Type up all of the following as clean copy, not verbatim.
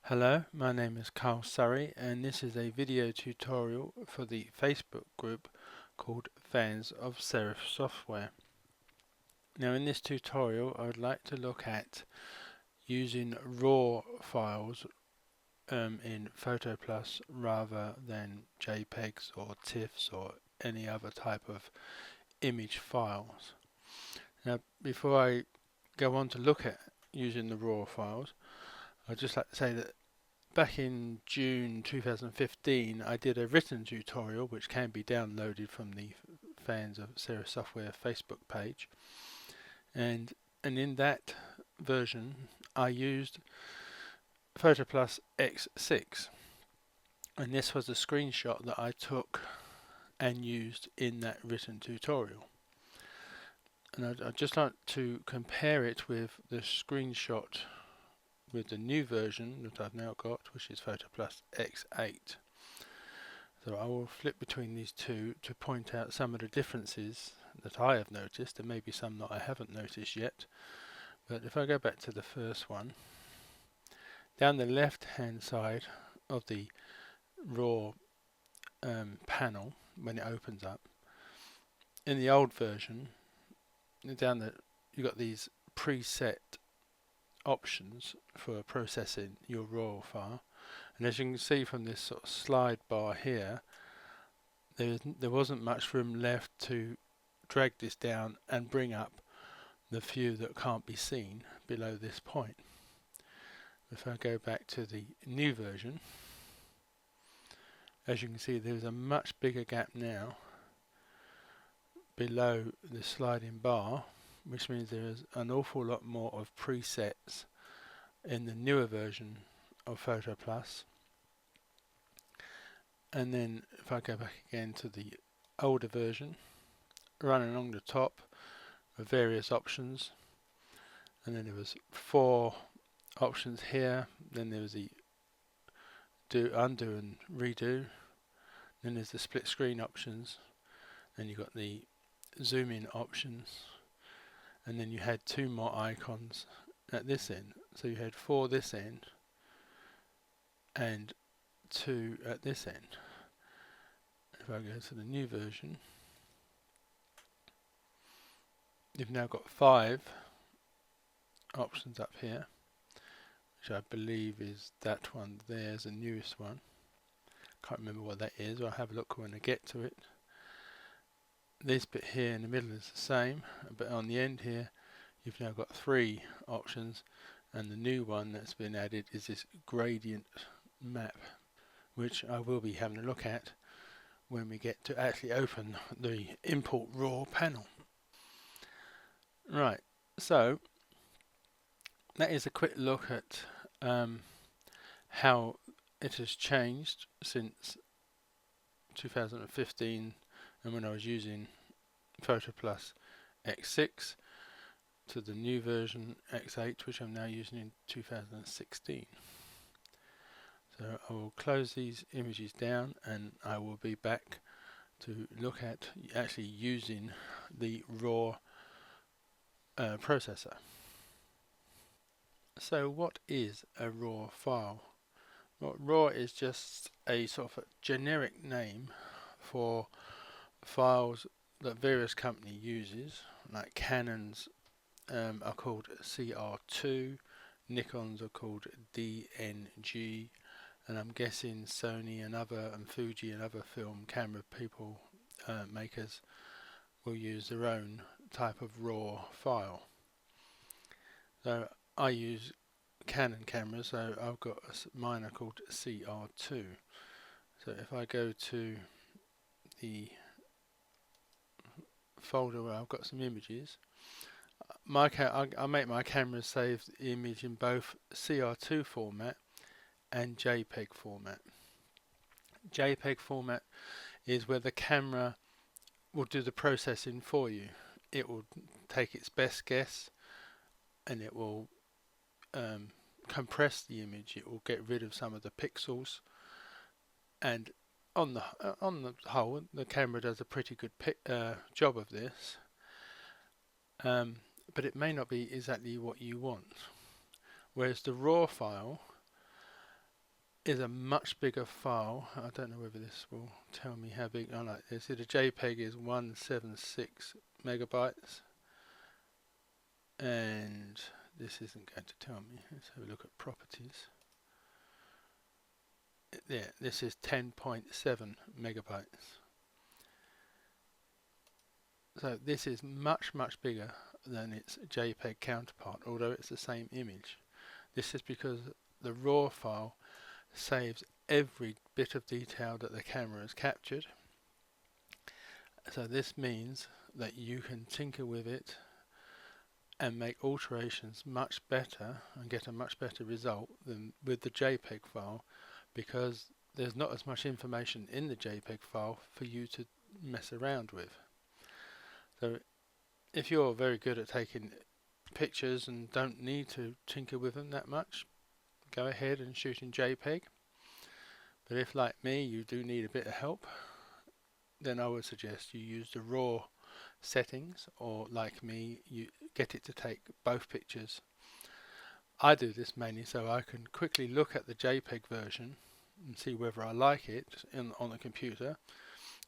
Hello, my name is Carl Surrey and this is a video tutorial for the Facebook group called Fans of Serif Software. Now in this tutorial I would like to look at using RAW files in PhotoPlus rather than JPEGs or TIFFs or any other type of image files. Now before I go on to look at using the RAW files, I'd just like to say that back in June 2015 I did a written tutorial which can be downloaded from the Fans of Serif Software Facebook page, and in that version I used PhotoPlus X6, and this was a screenshot that I took and used in that written tutorial. And I'd just like to compare it with the screenshot with the new version that I've now got, which is PhotoPlus X8. So I will flip between these two to point out some of the differences that I have noticed. There may be some that I haven't noticed yet, but if I go back to the first one, down the left hand side of the RAW panel, when it opens up, in the old version, down the you've got these preset options for processing your RAW file, and as you can see from this sort of slide bar here, there wasn't much room left to drag this down and bring up the few that can't be seen below this point. If I go back to the new version, as you can see there's a much bigger gap now below the sliding bar, which means there is an awful lot more of presets in the newer version of PhotoPlus. And then if I go back again to the older version, running along the top of various options, and then there was 4 options here, then there was the undo and redo, then there's the split screen options, then you got the zoom in options, and then you had 2 more icons at this end. So you had 4 this end and 2 at this end. If I go to the new version, you've now got 5 options up here, which I believe is that one there's the newest one. Can't remember what that is, I'll have a look when I get to it. This bit here in the middle is the same, but on the end here you've now got 3 options, and the new one that's been added is this gradient map, which I will be having a look at when we get to actually open the import RAW panel. Right, so that is a quick look at how it has changed since 2015 and when I was using PhotoPlus X6 to the new version X8, which I'm now using in 2016. So I will close these images down and I will be back to look at actually using the RAW processor. So what is a RAW file? Well, RAW is just a sort of a generic name for files that various companies uses, like Canon's are called CR2, Nikon's are called DNG, and I'm guessing Sony and Fuji and other film camera people, makers, will use their own type of RAW file. So I use Canon cameras, so I've got mine are called CR2. So if I go to the folder where I've got some images, I make my cameras save the image in both CR2 format and JPEG format. JPEG format is where the camera will do the processing for you. It will take its best guess and it will compress the image. It will get rid of some of the pixels, and on the whole the camera does a pretty good job of this, but it may not be exactly what you want. Whereas the RAW file is a much bigger file. I don't know whether this will tell me how big. Oh, like this. The JPEG is 176 megabytes, and this isn't going to tell me. Let's have a look at properties. There, this is 10.7 megabytes. So this is much bigger than its JPEG counterpart, although it's the same image. This is because the RAW file saves every bit of detail that the camera has captured. So this means that you can tinker with it and make alterations much better and get a much better result than with the JPEG file, because there's not as much information in the JPEG file for you to mess around with. So if you're very good at taking pictures and don't need to tinker with them that much, go ahead and shoot in JPEG. But if, like me, you do need a bit of help, then I would suggest you use the RAW settings, or like me, you get it to take both pictures. I do this mainly so I can quickly look at the JPEG version and see whether I like it on the computer,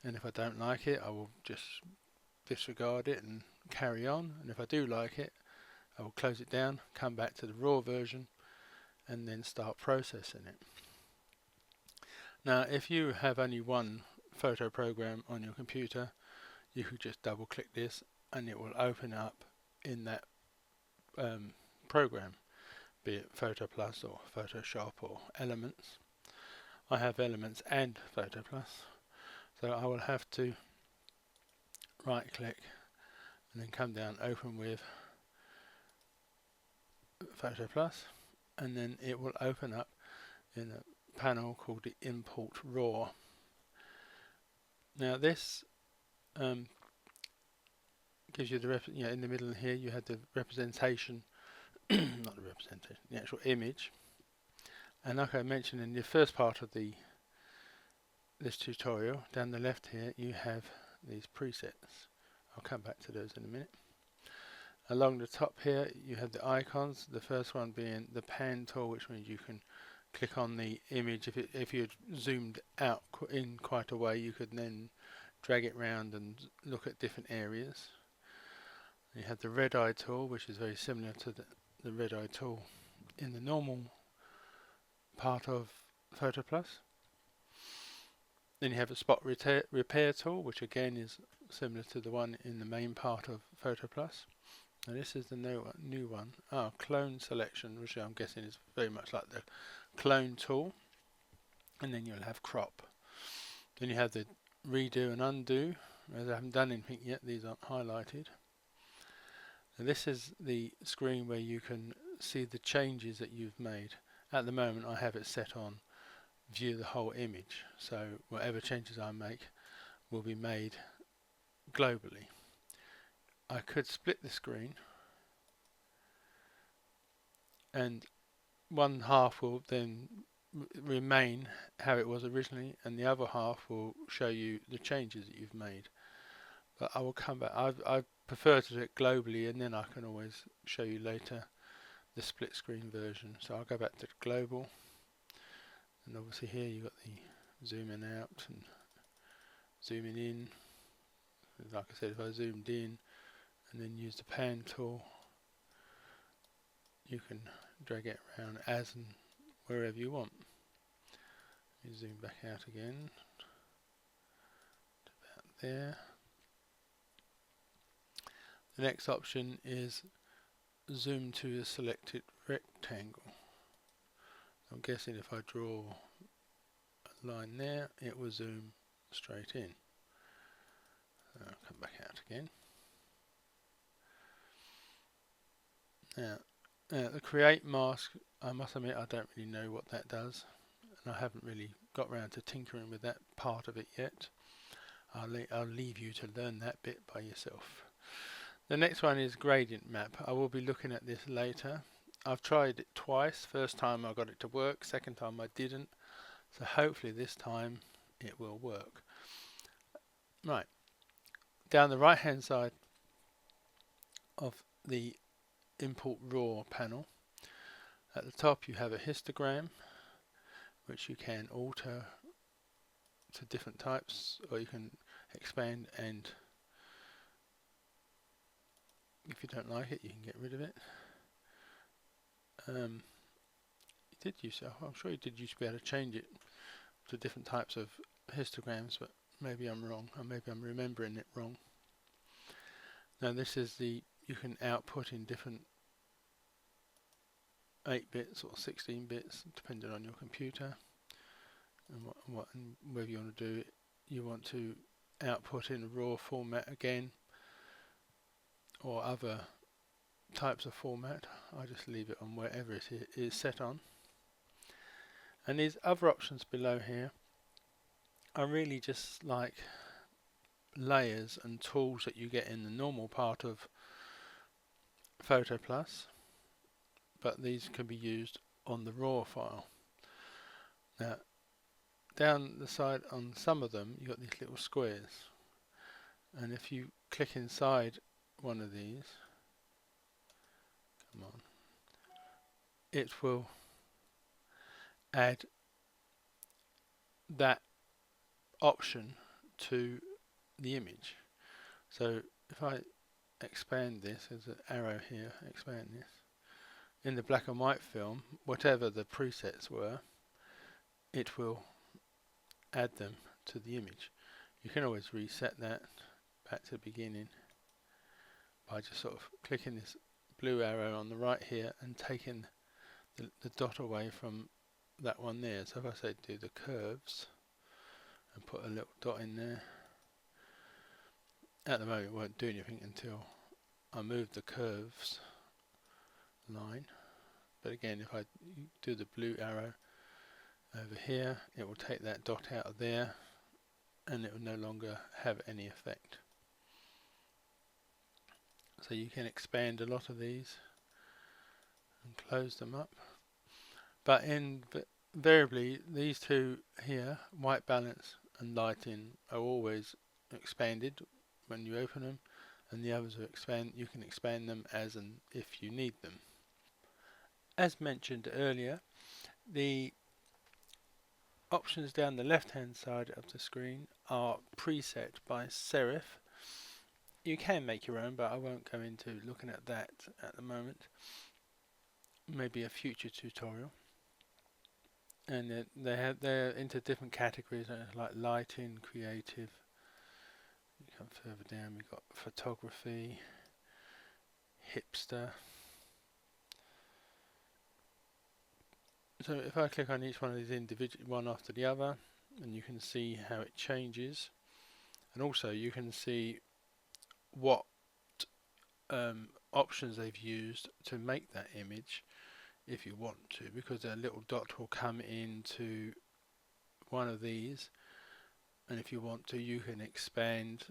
and if I don't like it, I will just disregard it and carry on, and if I do like it, I will close it down, come back to the RAW version, and then start processing it. Now, if you have only one photo program on your computer, you could just double click this and it will open up in that program, be it PhotoPlus or Photoshop or Elements. I have Elements and PhotoPlus, so I will have to right click and then come down, open with PhotoPlus, and then it will open up in a panel called the Import RAW. Now this gives you the in the middle here you have the representation, not the representation, the actual image. And like I mentioned in the first part of this tutorial, down the left here you have these presets. I'll come back to those in a minute. Along the top here you have the icons, the first one being the pan tool, which means you can click on the image. If you zoomed out in quite a way, you could then drag it around and look at different areas. You have the red eye tool, which is very similar to the red eye tool in the normal part of PhotoPlus. Then you have a spot repair tool, which again is similar to the one in the main part of PhotoPlus. Now this is the new one. Clone selection, which I'm guessing is very much like the clone tool. And then you'll have crop. Then you have the redo and undo. As I haven't done anything yet, these aren't highlighted. Now this is the screen where you can see the changes that you've made. At the moment I have it set on view the whole image, so whatever changes I make will be made globally. I could split the screen, and one half will then remain how it was originally, and the other half will show you the changes that you've made. But I will come back. I prefer to do it globally, and then I can always show you later the split screen version. So I'll go back to global, and obviously here you've got the zooming out and zooming in. Like I said, if I zoomed in and then use the pan tool, you can drag it around as and wherever you want. Let me zoom back out again to about there. The next option is zoom to the selected rectangle. I'm guessing if I draw a line there, it will zoom straight in. I'll come back out again. Now, the create mask, I must admit I don't really know what that does, and I haven't really got around to tinkering with that part of it yet. I'll leave you to learn that bit by yourself. The next one is gradient map. I will be looking at this later. I've tried it twice. First time I got it to work, second time I didn't. So hopefully this time it will work. Right. Down the right hand side of the import raw panel, at the top you have a histogram, which you can alter to different types, or you can expand, and if you don't like it you can get rid of it. You did use it, I'm sure you did used to be able to change it to different types of histograms, but maybe I'm wrong, or maybe I'm remembering it wrong. Now this is you can output in different 8 bits or 16 bits depending on your computer, and whether you want to do it, you want to output in a raw format again or other types of format. I just leave it on wherever it is set on. And these other options below here are really just like layers and tools that you get in the normal part of PhotoPlus, but these can be used on the raw file. Now down the side on some of them you've got these little squares, and if you click inside one of these, come on, it will add that option to the image. So if I expand this, there's an arrow here, expand this, in the black and white film, whatever the presets were, it will add them to the image. You can always reset that back to the beginning by just sort of clicking this blue arrow on the right here and taking the dot away from that one there. So if I say do the curves and put a little dot in there, at the moment it won't do anything until I move the curves line, but again if I do the blue arrow over here, it will take that dot out of there and it will no longer have any effect. So you can expand a lot of these and close them up, but invariably these two here, white balance and lighting, are always expanded when you open them, and the others are you can expand them as and if you need them. As mentioned earlier, the options down the left hand side of the screen are preset by Serif. You can make your own, but I won't go into looking at that at the moment. Maybe a future tutorial. And they're into different categories like lighting, creative. You come further down, we've got photography, hipster. So if I click on each one of these individually, one after the other, and you can see how it changes, and also you can see what options they've used to make that image if you want to, because a little dot will come into one of these, and if you want to you can expand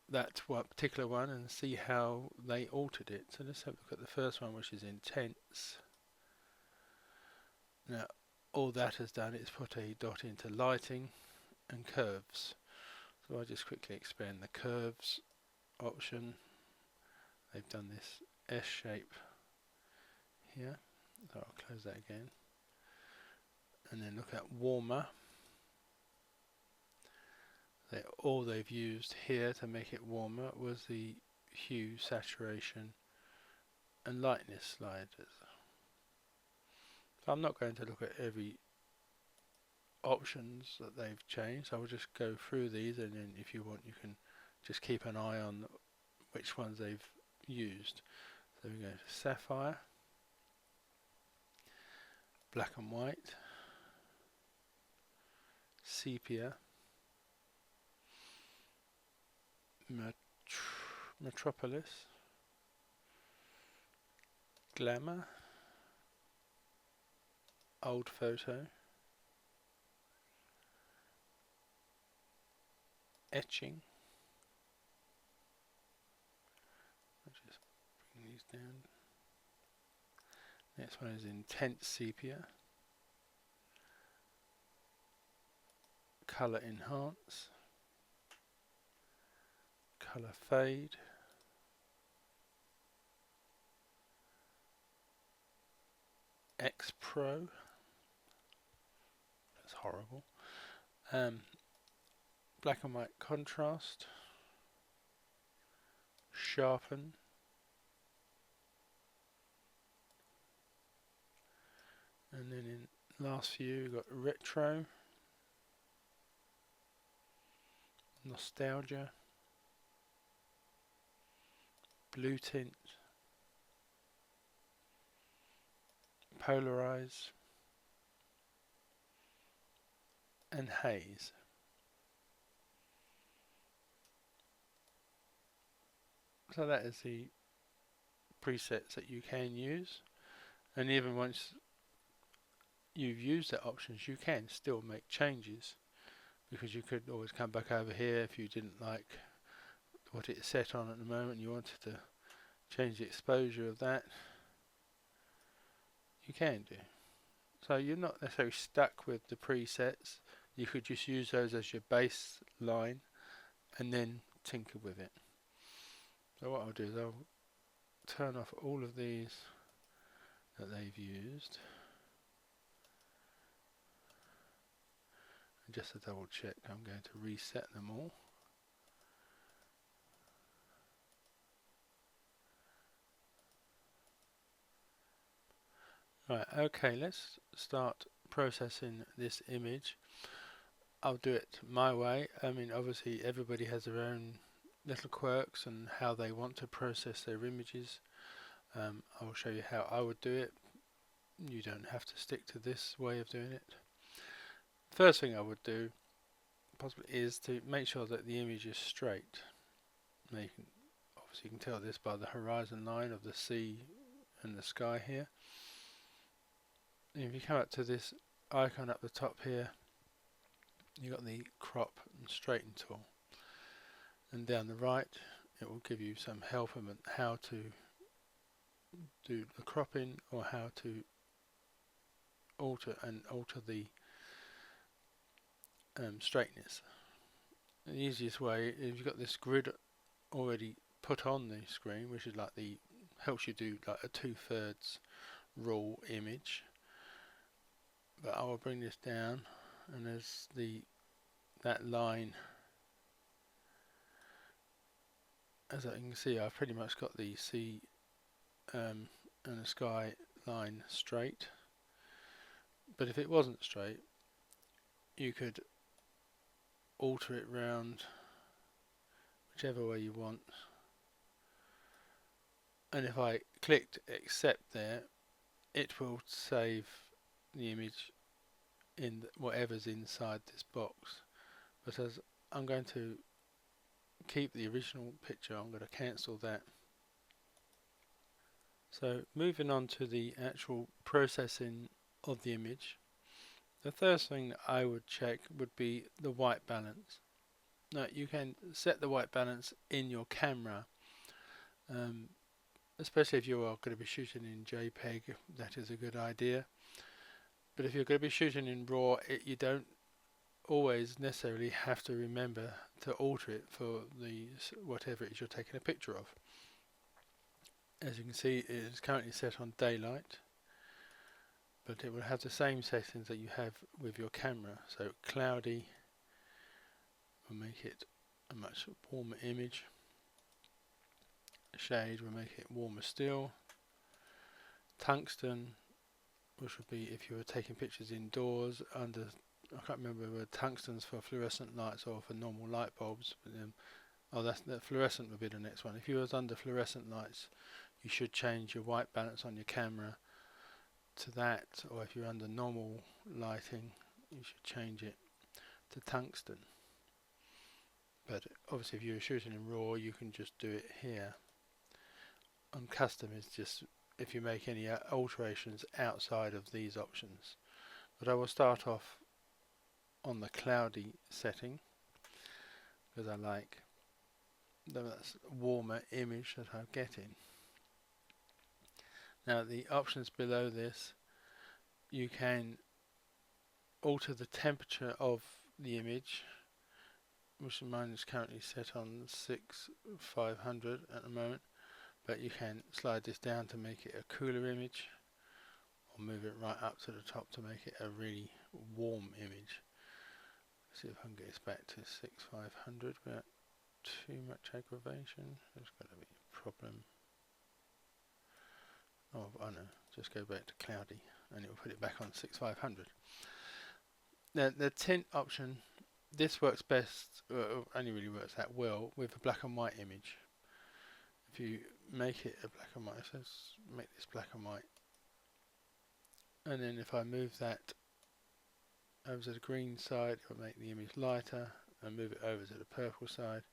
that particular one and see how they altered it. So let's have a look at the first one, which is intense. Now all that has done is put a dot into lighting and curves. So I just quickly expand the curves option. They've done this S shape here, so I'll close that again, and then look at warmer. All they've used here to make it warmer was the hue, saturation and lightness sliders. So I'm not going to look at every options that they've changed. I will just go through these, and then if you want you can just keep an eye on which ones they've used. So we go to sapphire, black and white, sepia, metropolis, glamour, old photo, etching. I'll just bring these down. Next one is intense sepia, color enhance, color fade, X Pro, horrible. Black and white contrast, sharpen, and then in last view we've got retro, nostalgia, blue tint, polarize, and haze. So that is the presets that you can use, and even once you've used the options you can still make changes, because you could always come back over here if you didn't like what it's set on at the moment and you wanted to change the exposure of that. You can do. So you're not necessarily stuck with the presets. You could just use those as your baseline and then tinker with it. So what I'll do is I'll turn off all of these that they've used, and just to double check I'm going to reset them all. Right, okay, let's start processing this image. I'll do it my way. I mean, obviously everybody has their own little quirks and how they want to process their images. I'll show you how I would do it. You don't have to stick to this way of doing it. First thing I would do possibly is to make sure that the image is straight. Now obviously you can tell this by the horizon line of the sea and the sky here. And if you come up to this icon up the top here, you've got the crop and straighten tool, and down the right it will give you some help on how to do the cropping or how to alter the straightness. The easiest way is you've got this grid already put on the screen, which is like helps you do like a 2/3 raw image. But I will bring this down, and there's that line. As you can see, I've pretty much got the sea and the sky line straight. But if it wasn't straight, you could alter it round whichever way you want. And if I clicked accept there, it will save the image in whatever's inside this box. But as I'm going to keep the original picture, I'm going to cancel that. So moving on to the actual processing of the image, the first thing that I would check would be the white balance. Now you can set the white balance in your camera, especially if you are going to be shooting in JPEG. That is a good idea. But if you're going to be shooting in RAW, you don't always necessarily have to remember to alter it for whatever it is you're taking a picture of. As you can see, it is currently set on daylight, but it will have the same settings that you have with your camera. So cloudy will make it a much warmer image. Shade will make it warmer still. Tungsten, which would be if you were taking pictures indoors under, I can't remember whether tungsten's for fluorescent lights or for normal light bulbs, but that fluorescent would be the next one. If you was under fluorescent lights, you should change your white balance on your camera to that, or if you're under normal lighting, you should change it to tungsten. But obviously if you're shooting in RAW, you can just do it here. On custom is just if you make any alterations outside of these options. But I will start off on the cloudy setting because I like that warmer image that I'm getting. Now the options below this, you can alter the temperature of the image, which mine is currently set on 6500 at the moment, but you can slide this down to make it a cooler image or move it right up to the top to make it a really warm image. See if I can get this back to 6500 without too much aggravation. There's got to be a problem. Oh, I know. Just go back to cloudy and it will put it back on 6500. Now the tint option, this works best, only really works that well with a black and white image. If you make it a black and white, so let's make this black and white, and then if I move that over to the green side, it will make the image lighter, and move it over to the purple side,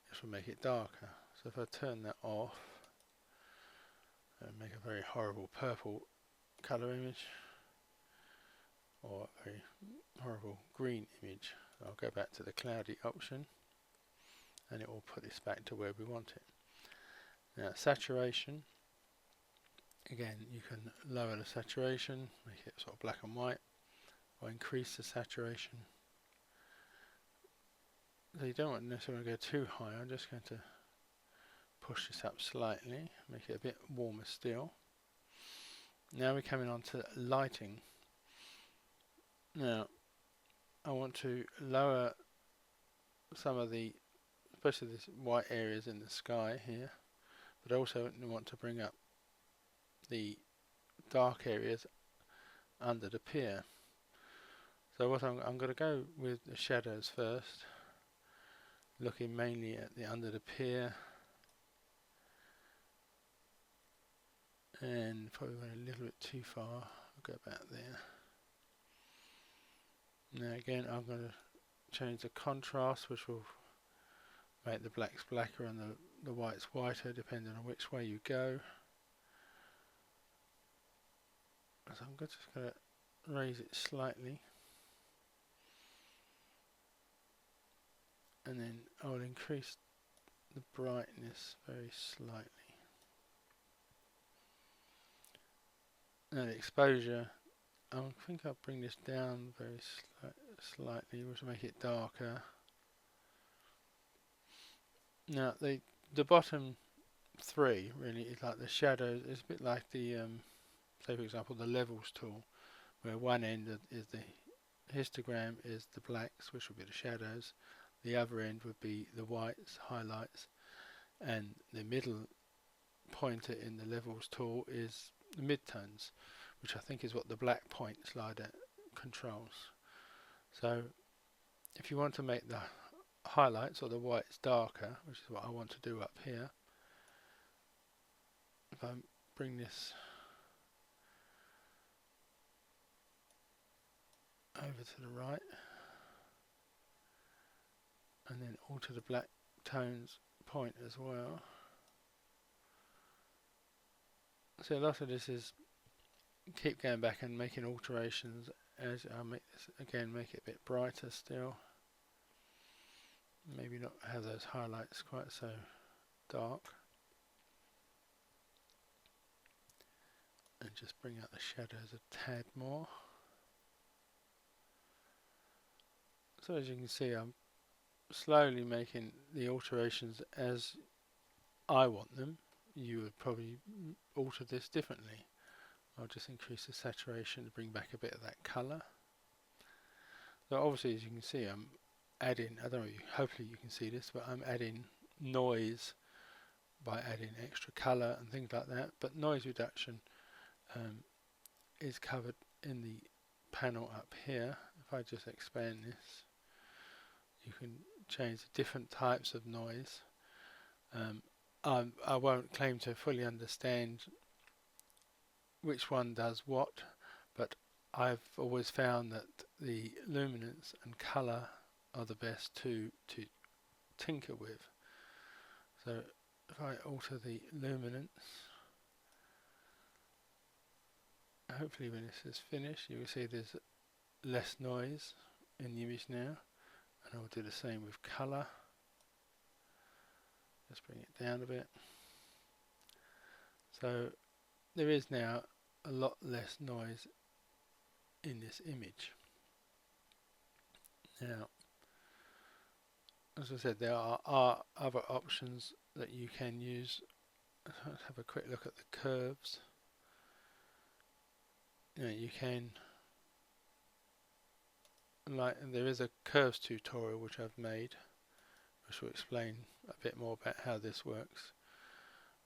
this will make it darker. So if I turn that off and make a very horrible purple colour image, or a very horrible green image, I'll go back to the cloudy option and it will put this back to where we want it. Now saturation, again you can lower the saturation, make it sort of black and white, or increase the saturation. So you don't want necessarily to go too high. I'm just going to push this up slightly, make it a bit warmer still. Now we're coming on to lighting. Now I want to lower some of the, especially these white areas in the sky here, but I also want to bring up the dark areas under the pier. So what I'm going to go with the shadows first, looking mainly at the under the pier, and probably went a little bit too far. I'll go back there. Now again I'm going to change the contrast, which will make the blacks blacker and the whites whiter depending on which way you go. So I'm just going to raise it slightly, and then I will increase the brightness very slightly. Now the exposure, I think I'll bring this down very slightly, which will make it darker. Now the bottom three really is like the shadows. It's a bit like the say for example the levels tool, where one end is the histogram is the blacks, which will be the shadows, the other end would be the whites, highlights, and the middle pointer in the levels tool is the midtones, which I think is what the black point slider controls. So if you want to make the highlights or the whites darker, which is what I want to do up here, if I bring this over to the right and then alter the black tones point as well. So a lot of this is keep going back and making alterations as I make this again, make it a bit brighter still. Maybe not have those highlights quite so dark. And just bring out the shadows a tad more. So as you can see, I'm slowly making the alterations as I want them. You would probably alter this differently. I'll just increase the saturation to bring back a bit of that colour. So obviously, as you can see, I'm adding, I don't know, hopefully you can see this, but I'm adding noise by adding extra colour and things like that. But noise reduction is covered in the panel up here. If I just expand this, you can change the different types of noise. I won't claim to fully understand which one does what, but I've always found that the luminance and colour are the best to tinker with. So if I alter the luminance, hopefully when this is finished you will see there's less noise in the image now, and I'll do the same with colour. Just bring it down a bit. So there is now a lot less noise in this image. Now, as I said, there are other options that you can use. Let's have a quick look at the curves. you can, like, there is a curves tutorial which I've made, which will explain a bit more about how this works.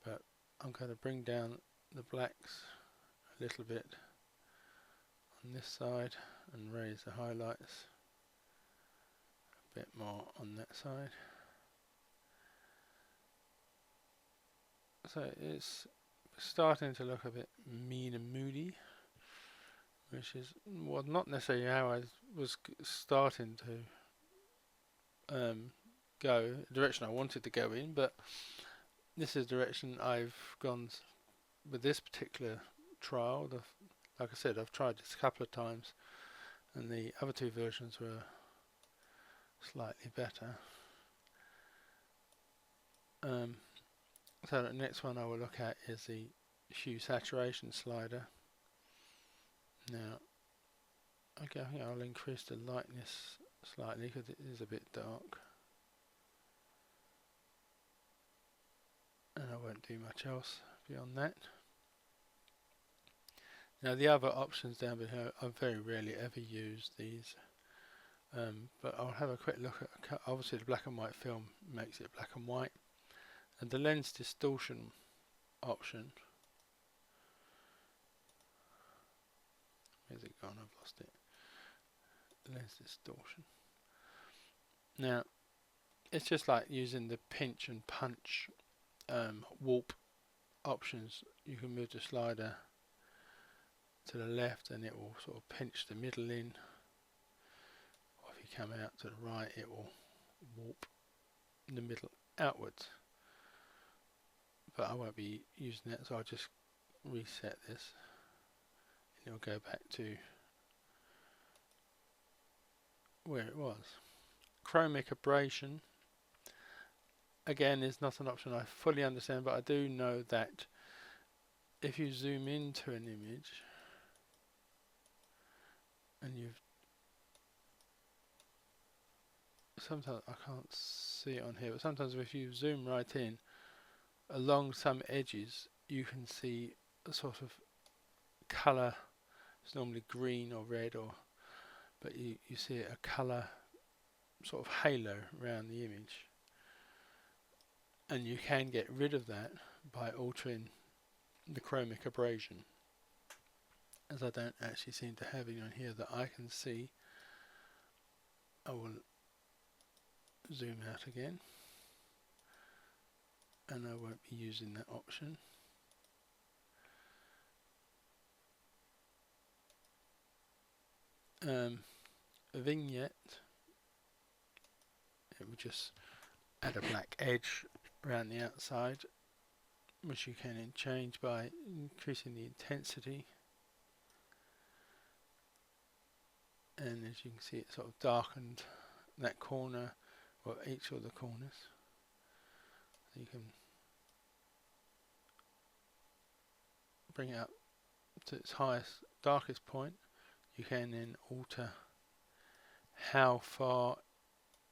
But I'm going to bring down the blacks a little bit on this side and raise the highlights a bit more on that side. So it's starting to look a bit mean and moody, which is, well, not necessarily how I was starting to go, the direction I wanted to go in, but this is the direction I've gone with this particular trial. Like I said, I've tried this a couple of times, and the other two versions were slightly better. So the next one I will look at is the hue saturation slider. Now, okay, I think I'll increase the lightness slightly because it is a bit dark, and I won't do much else beyond that. Now the other options down below, I very rarely ever use these, but I'll have a quick look at, obviously the black and white film makes it black and white, and the lens distortion option, where's it gone, I've lost it, lens distortion. Now it's just like using the pinch and punch warp options. You can move the slider to the left and it will sort of pinch the middle in, or if you come out to the right it will warp the middle outwards, but I won't be using that, so I'll just reset this and it'll go back to where it was. Chromic aberration, again, is not an option I fully understand, but I do know that if you zoom into an image and you've, sometimes I can't see it on here, but sometimes if you zoom right in along some edges you can see a sort of colour. It's normally green or red, or but you see a colour sort of halo around the image, and you can get rid of that by altering the chromic aberration, as I don't actually seem to have it on here that I can see. I will zoom out again, and I won't be using that option. Vignette, it will just add a black edge around the outside, which you can then change by increasing the intensity, and as you can see it sort of darkened that corner, or each of the corners. You can bring it up to its highest, darkest point. You can then alter how far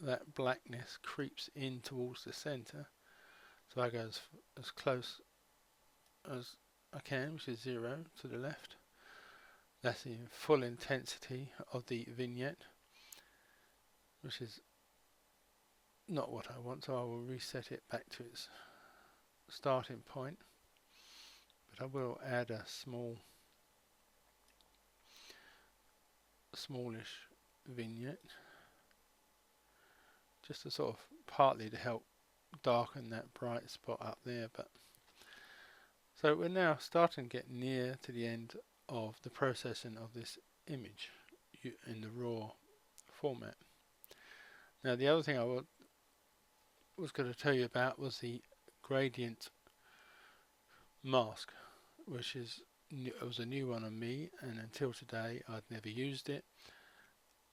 that blackness creeps in towards the center. So I go as close as I can, which is 0 to the left. That's the full intensity of the vignette, which is not what I want, so I will reset it back to its starting point. But I will add a smallish vignette, just to sort of partly to help darken that bright spot up there. But so we're now starting to get near to the end of the processing of this image in the raw format. Now the other thing I was going to tell you about was the gradient mask, which was a new one on me, and until today I'd never used it.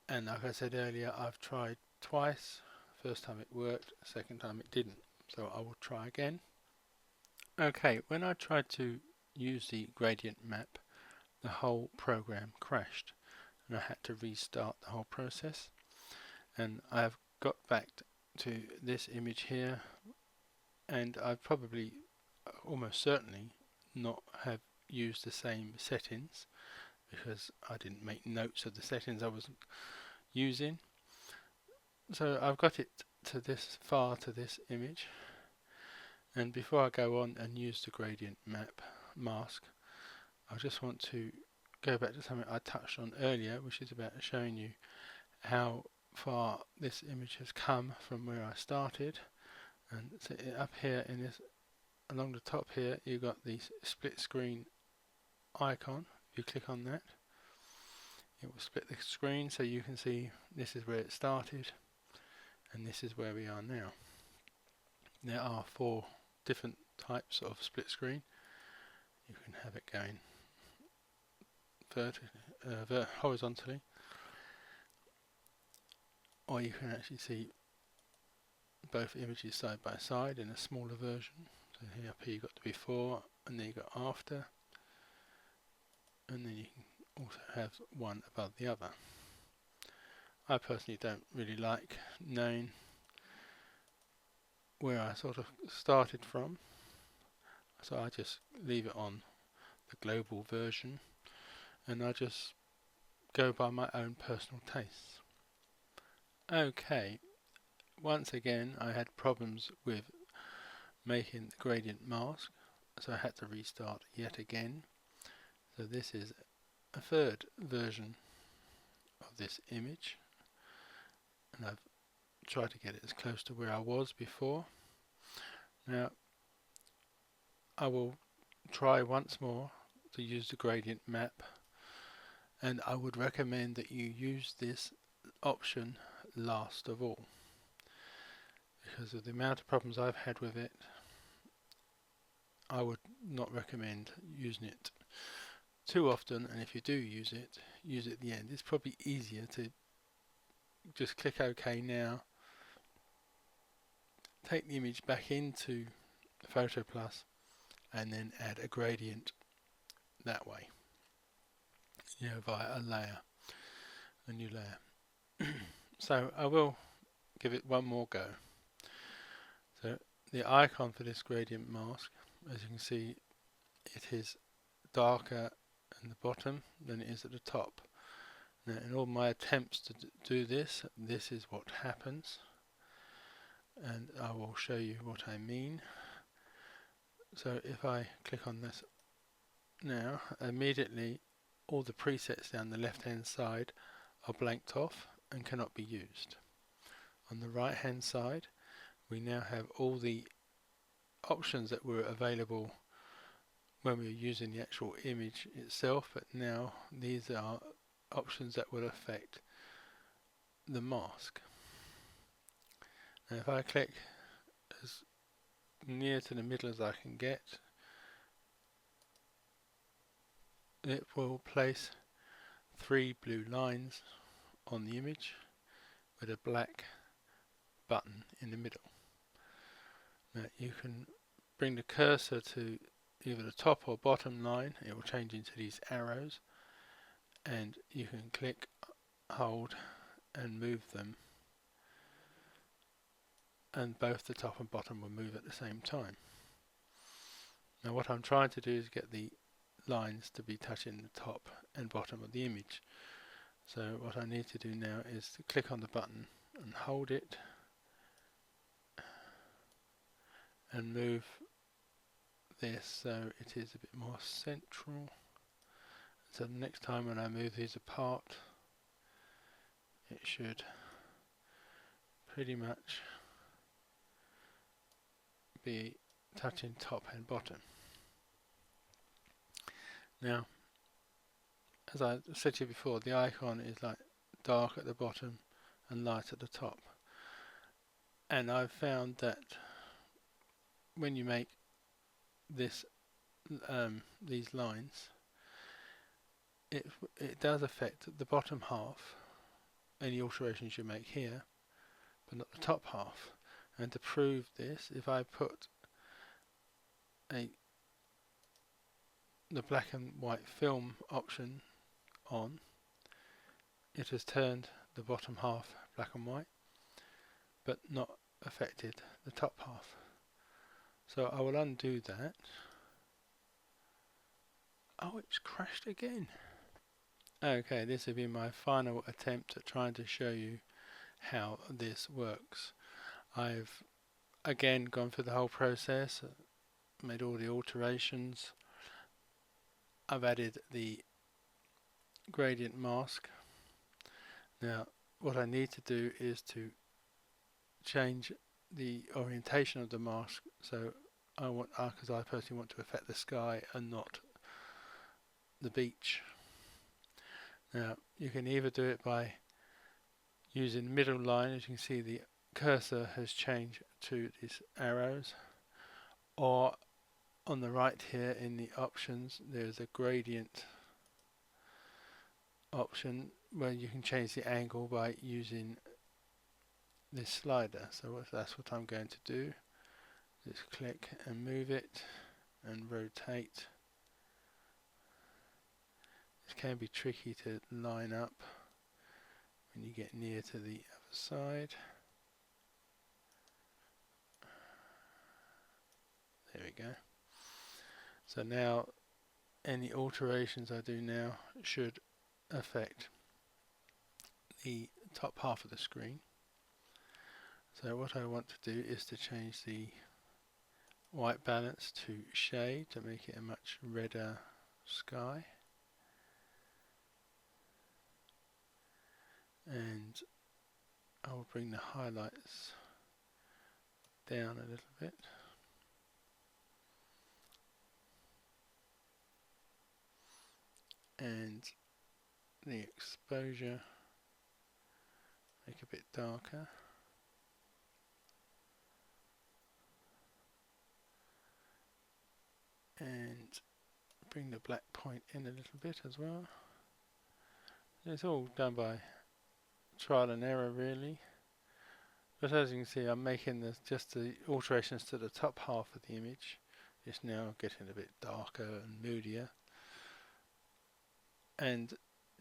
And like I said earlier, I've tried twice. First time it worked, second time it didn't, so I will try again. Okay, when I tried to use the gradient map, the whole program crashed and I had to restart the whole process, and I've got back to this image here, and I've probably almost certainly not have used the same settings, because I didn't make notes of the settings I was using. So I've got it to this far to this image, and before I go on and use the gradient map mask, I just want to go back to something I touched on earlier, which is about showing you how far this image has come from where I started. And so up here in this, along the top here, you've got the split screen icon. If you click on that, it will split the screen so you can see this is where it started and this is where we are now. There are 4 different types of split screen. You can have it going horizontally, or you can actually see both images side by side in a smaller version. So here up here you've got the before, and then you've got after, and then you can also have one above the other. I personally don't really like knowing where I sort of started from, so I just leave it on the global version, and I just go by my own personal tastes. Okay, once again I had problems with making the gradient mask, so I had to restart yet again. So this is a 3rd version of this image, and I've tried to get it as close to where I was before. Now I will try once more to use the gradient map, and I would recommend that you use this option last of all, because of the amount of problems I've had with it. I would not recommend using it too often, and if you do use it at the end. It's probably easier to just click OK now, take the image back into PhotoPlus, and then add a gradient that way, via a new layer. So I will give it one more go. So the icon for this gradient mask, as you can see, it is darker at the bottom than it is at the top. Now, in all my attempts to do this, this is what happens, and I will show you what I mean. So if I click on this now, immediately all the presets down the left hand side are blanked off and cannot be used. On the right hand side, we now have all the options that were available when we were using the actual image itself, but now these are options that will affect the mask. Now if I click as near to the middle as I can get, it will place 3 blue lines on the image with a black button in the middle. Now you can bring the cursor to either the top or bottom line. It will change into these arrows, and you can click, hold and move them, and both the top and bottom will move at the same time. Now what I'm trying to do is get the lines to be touching the top and bottom of the image. So what I need to do now is to click on the button and hold it and move this so it is a bit more central. So the next time when I move these apart, it should pretty much be touching top and bottom. Now, as I said to you before, the icon is like dark at the bottom and light at the top. And I've found that when you make this these lines, it does affect the bottom half, any alterations you make here, but not the top half. And to prove this, if I put the black and white film option on, it has turned the bottom half black and white, but not affected the top half. So I will undo that. Oh, it's crashed again. Okay, this will be my final attempt at trying to show you how this works. I've again gone through the whole process, made all the alterations. I've added the gradient mask. Now what I need to do is to change the orientation of the mask, so I want, because I personally want to affect the sky and not the beach. Now you can either do it by using the middle line. As you can see, the cursor has changed to these arrows, or on the right here in the options there's a gradient option where you can change the angle by using this slider. So that's what I'm going to do. Just click and move it and rotate. It can be tricky to line up when you get near to the other side. There we go. So now any alterations I do now should affect the top half of the screen. So what I want to do is to change the white balance to shade to make it a much redder sky. And I'll bring the highlights down a little bit. And the exposure make a bit darker. And bring the black point in a little bit as well. It's all done by trial and error really. But as you can see, I'm making just the alterations to the top half of the image. It's now getting a bit darker and moodier. And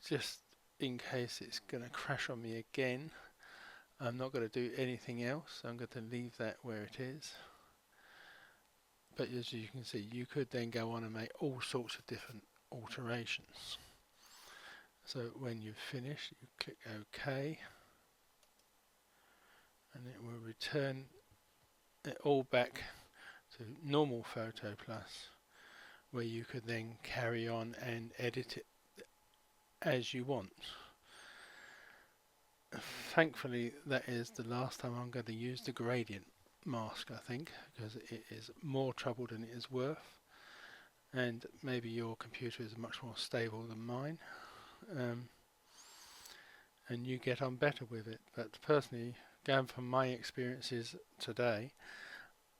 just in case it's going to crash on me again, I'm not going to do anything else. I'm going to leave that where it is. But as you can see, you could then go on and make all sorts of different alterations. So when you've finished, you click OK, and it will return it all back to normal PhotoPlus, where you could then carry on and edit it as you want. Thankfully, that is the last time I'm going to use the gradient mask, I think, because it is more trouble than it is worth, and maybe your computer is much more stable than mine, and you get on better with it. But personally, going from my experiences today,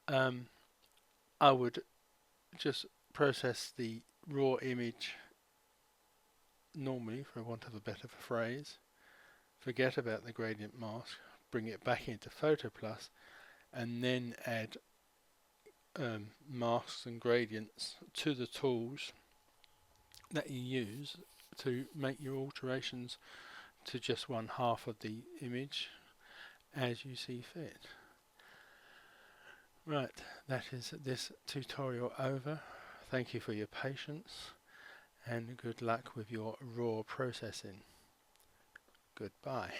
I would just process the raw image normally, for want of a better phrase, forget about the gradient mask, bring it back into PhotoPlus, and then add masks and gradients to the tools that you use to make your alterations to just one half of the image as you see fit. Right, that is this tutorial over. Thank you for your patience and good luck with your raw processing. Goodbye.